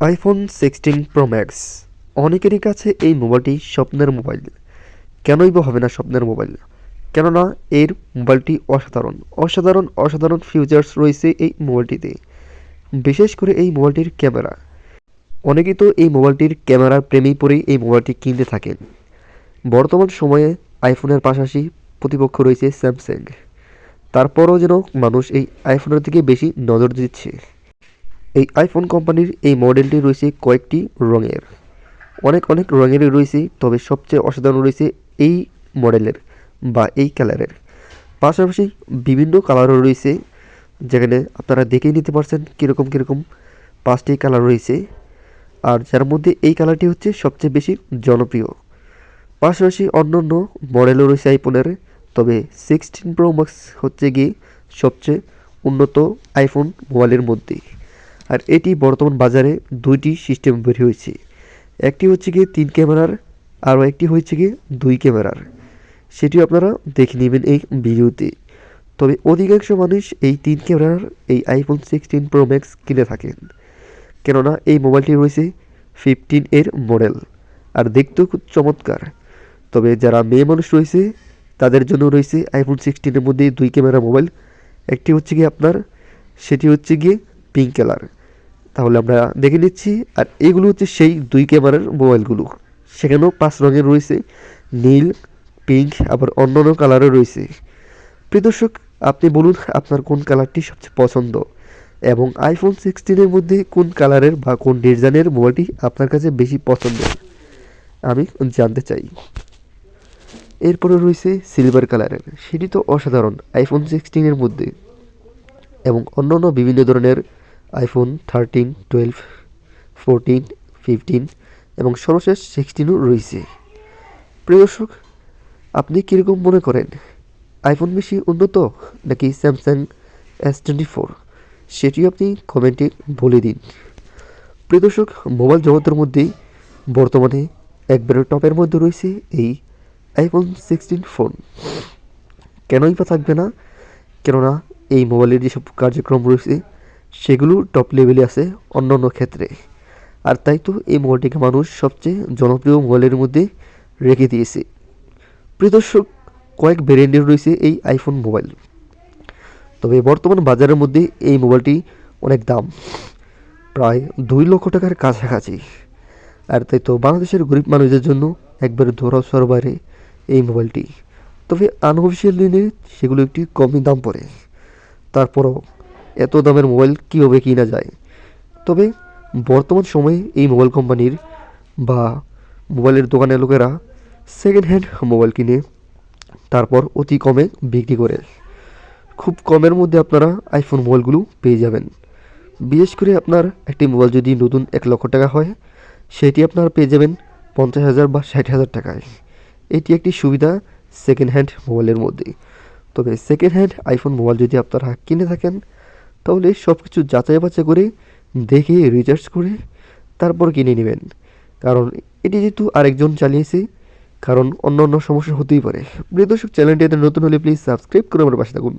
IPhone 16 pro max অনেকেরই কাছে এই মোবাইলটি স্বপ্নের মোবাইল। কেনই বা হবে না স্বপ্নের মোবাইল? কেননা এর মোবাইলটি অসাধারণ অসাধারণ অসাধারণ ফিচার্স রয়েছে এই মোবাইলটিতে। বিশেষ করে এই মোবাইলটির ক্যামেরা। অনেকেই তো এই মোবাইলটির ক্যামেরার প্রেমেই পড়েই এই মোবাইলটি কিনতে থাকেন। বর্তমান সময়ে আইফোনের পাশাপাশি প্রতিপক্ষ রয়েছে স্যামসাং। তারপরও যেন মানুষ এই আইফোনের দিকে বেশি নজর দিচ্ছে। এই আইফোন কোম্পানির এই মডেলটি রয়েছে কয়েকটি রঙের, অনেক অনেক রঙেরই রয়েছে, তবে সবচেয়ে অসাধারণ রয়েছে এই মডেলের বা এই কালারের। পাশাপাশি বিভিন্ন কালারও রয়েছে, যেখানে আপনারা দেখেই নিতে পারছেন কীরকম কীরকম 5টি কালার রয়েছে। আর যার মধ্যে এই কালারটি হচ্ছে সবচেয়ে বেশি জনপ্রিয়। পাশাপাশি অন্যান্য মডেলও রয়েছে আইফোনের, তবে 16 প্রো ম্যাক্স হচ্ছে গিয়ে সবচেয়ে উন্নত আইফোন মোবাইলের মধ্যে। আর এটি বর্তমান বাজারে দুইটি সিস্টেম বের হয়েছে। একটি হচ্ছে গিয়ে 3 ক্যামেরার, আরও একটি হচ্ছে গিয়ে 2 ক্যামেরার। সেটিও আপনারা দেখে নেবেন এই ভিডিওতে। তবে অধিকাংশ মানুষ এই 3 ক্যামেরার এই আইফোন 16 প্রো ম্যাক্স কিনে থাকেন, কেননা এই মোবাইলটি রয়েছে 15 এর মডেল আর দেখতেও খুব চমৎকার। তবে যারা মেয়ে মানুষ রয়েছে তাদের জন্য রয়েছে আইফোন 16-এর মধ্যে 2 ক্যামেরা মোবাইল। একটি হচ্ছে গিয়ে আপনার, সেটি হচ্ছে গিয়ে পিঙ্ক কালার। তাহলে আমরা দেখে নিচ্ছি। আর এগুলো হচ্ছে সেই 2 ক্যামেরার মোবাইলগুলো। সেখানেও 5 রঙের রয়েছে, নীল, পিঙ্ক, আবার অন্যান্য কালারও রয়েছে। প্রিয় দর্শক, আপনি বলুন আপনার কোন কালারটি সবচেয়ে পছন্দ এবং আইফোন 16-এর মধ্যে কোন কালারের বা কোন ডিজাইনের মোবাইলটি আপনার কাছে বেশি পছন্দের, আমি জানতে চাই। এরপরে রয়েছে সিলভার কালারের, সেটি তো অসাধারণ আইফোন 16-এর মধ্যে। এবং অন্যান্য বিভিন্ন ধরনের আইফোন 13, 12, 14, 15 এবং সর্বশেষ 16ও রয়েছে। প্রিয় দর্শক, আপনি কীরকম মনে করেন? আইফোন বেশি উন্নত নাকি স্যামসাং S24? সেটিও আপনি কমেন্টে বলে দিন। প্রিয় দর্শক, মোবাইল জগতের মধ্যেই বর্তমানে একবারে টপের মধ্যে রয়েছে এই আইফোন 16 ফোন। কেনই বা থাকবে না? কেননা এই মোবাইলের যেসব কার্যক্রম রয়েছে সেগুলো টপ লেভেলে আছে অন্যান্য ক্ষেত্রে। আর তাই তো এই মোবাইলটিকে মানুষ সবচেয়ে জনপ্রিয় মোবাইলের মধ্যে রেখে দিয়েছে। প্রিয় দর্শক, কয়েক ভেরিয়েন্টের রয়েছে এই আইফোন মোবাইল। তবে বর্তমান বাজারের মধ্যে এই মোবাইলটি অনেক দাম, প্রায় 2 লক্ষ টাকার কাছাকাছি। আর তাই তো বাংলাদেশের গরিব মানুষদের জন্য একবারে ধরাছোঁয়ার বাইরে এই মোবাইলটি। তবে আনঅফিসিয়াল দিনে সেগুলো একটি কমই দাম পড়ে। তারপরও এত দামের মোবাইল কীভাবে কিনা যায়? তবে বর্তমান সময়ে এই মোবাইল কোম্পানির বা মোবাইলের দোকানের লোকেরা সেকেন্ড হ্যান্ড মোবাইল কিনে তারপর অতি কমে বিক্রি করে। খুব কমের মধ্যে আপনারা আইফোন মোবাইলগুলো পেয়ে যাবেন। বিশেষ করে আপনার একটি মোবাইল যদি নতুন 1 লক্ষ টাকা হয়, সেটি আপনারা পেয়ে যাবেন 50,000 বা 60,000 টাকায়। এটি একটি সুবিধা সেকেন্ড হ্যান্ড মোবাইলের মধ্যে। তবে সেকেন্ড হ্যান্ড আইফোন মোবাইল যদি আপনারা কিনে থাকেন, তাহলে সব কিছু যাচাই বাছাই করে দেখে রিচার্জ করে তারপর কিনে নেবেন। কারণ এটি যেহেতু আরেকজন চালিয়েছে, কারণ অন্য অন্য সমস্যা হতেই পারে। প্রিয় দর্শক, চ্যানেলটি নতুন হলে প্লিজ সাবস্ক্রাইব করে আমার পাশে থাকুন।